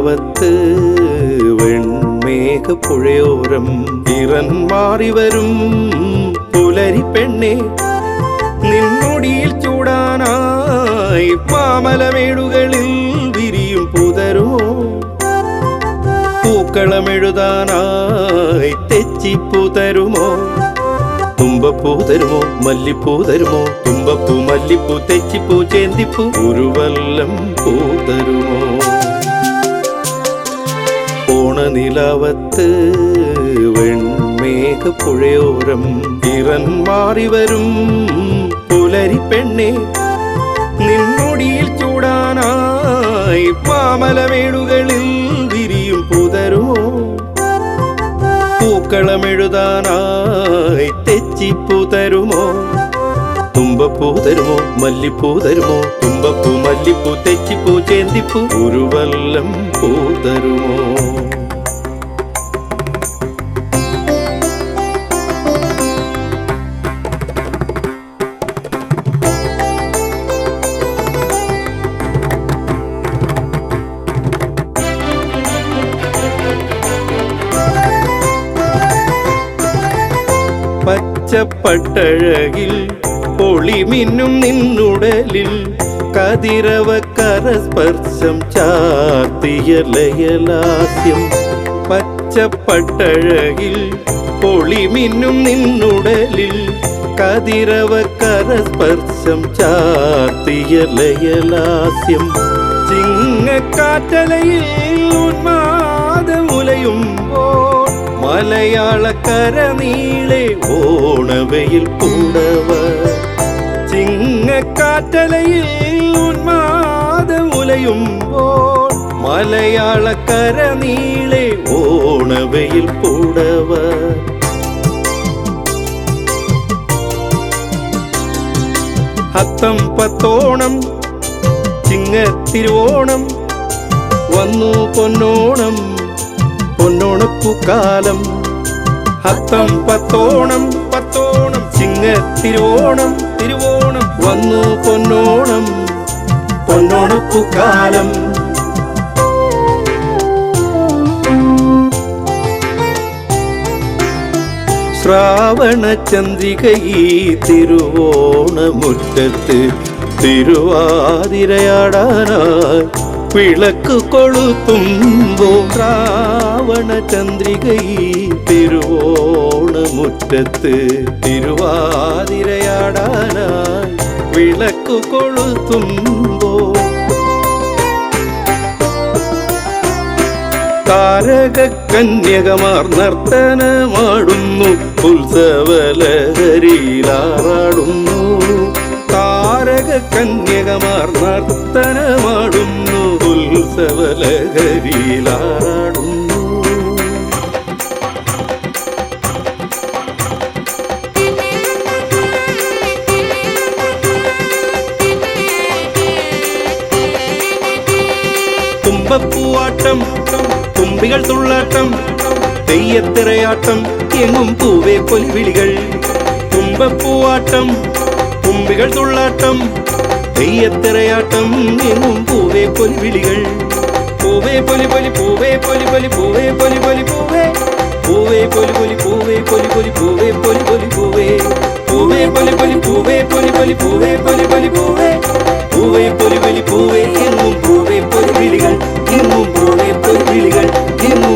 ഓണനിലാവത്ത് വെൺമേഘപ്പുഴയോരം ഇറൻ മാറി വരും പുലരി പെണ്ണെ, നിൻമുടിയിൽ ചൂടാനായി മാമലമേടുകളിൽ വിരിയും പുതരുമോ, പൂക്കളമെഴുതാനായി തെച്ചിപ്പൂ തരുമോ, തുമ്പപ്പൂ തരുമോ മല്ലിപ്പൂ തരുമോ, തുമ്പപ്പൂ മല്ലിപ്പൂ തെച്ചിപ്പൂ ചേന്തിപ്പൂ ഒരു വല്ലം പൂ തരുമോ. ഓണനിലാവത്ത് വെൺമേഘപ്പുഴയോരം ഇറൻ മാറി വരും പുലരി പെണ്ണെ, നിൻമുടിയിൽ ചൂടാനായി മാമലമേടുകളിൽ വിരിയും പുതരുമോ, പൂക്കളമെഴുതാനായി തെച്ചിപ്പൂ തരുമോ, തുമ്പപ്പൂ തരുമോ മല്ലിപ്പൂ തരുമോ, തുമ്പപ്പൂ മല്ലിപ്പൂ തെച്ചിപ്പൂ ചേന്തിപ്പൂ ഒരു വല്ലം പൂ തരുമോ. പച്ചപ്പട്ടഴകിൽ പൊളിമിന്നും നിന്നുടലിൽ കതിരവ കരസ്പർശം ചാർത്തിയ ലയലാസ്യം. പച്ചപ്പട്ടഴകിൽ പൊളിമിന്നും നിന്നുടലിൽ കതിരവ കരസ്പർശം ചാർത്തിയ ലയലാസ്യം. ചിങ്ങക്കാറ്റലയിൽ ഉന്മാദമുലയുമ്പോൾ മലയാളക്കര നീളെ ഓണവയിൽ പൂടവ. ചിങ്ങക്കാറ്റലയിൽ ഉന്മാദമുലയുമ്പോൾ മലയാളക്കര നീളെ ഓണവയിൽ പൂടവ. അത്തം പത്തോണം ചിങ്ങത്തിരുവോണം വന്നു പൊന്നോണം പൊന്നോണപ്പൂക്കാലം. അത്തം പത്തോണം പത്തോണം ചിങ്ങത്തിരുവോണം തിരുവോണം വന്നു പൊന്നോണം പൊന്നോണപ്പൂക്കാലം. ശ്രാവണ ചന്ദ്രികയീ തിരുവോണമുറ്റത്ത് തിരുവാതിരയാടാനായി വിളക്ക് കൊളുത്തുമ്പോൾ. ശ്രാവണ ചന്ദ്രികയീ തിരുവോണമുറ്റത്ത് തിരുവാതിരയാടാനായി വിളക്ക് കൊളുത്തുമ്പോൾ. താരക കന്യകമാർ നർത്തനമാടുന്നു ഉത്സവലഹരിയിലാറാടുന്നു. താരക കന്യകമാർ നർത്തനമാടുന്നു ഉത്സവലഹരിയിലാറാടുന്നു. തുമ്പപ്പൂവാട്ടം തുമ്പികൾ തുള്ളാട്ടം തെയ്യത്തിറയാട്ടം എങ്ങും പൂവേ പൊലിവിളികൾ. തുമ്പപ്പൂവാട്ടം തുമ്പികൾ തുള്ളാട്ടം തെയ്യത്തിറയാട്ടം എങ്ങും പൂവേ പൊലിവിളികൾ. പൂവേ പൊലി പൊലി പൂവേ പൊലി പൊലി പൂവേ പൊലി പൊലി പൂവേ പൂവേ പൊലി പൊലി പൂവേ പൊലി പൊലി പൂവേ പൊലി പൊലി പൂവേ പൂവേ പൊലി പൊലി പൂവേ പൊലി പൊലി പൂവേ പൊലി പൊലി പൂവേ പൂവേ പൊലി പൊലി പൂവേ എങ്ങും പൂവേ പൊലിവിളികൾ എങ്ങും പൂവേ പൊലിവിളികൾ എങ്ങും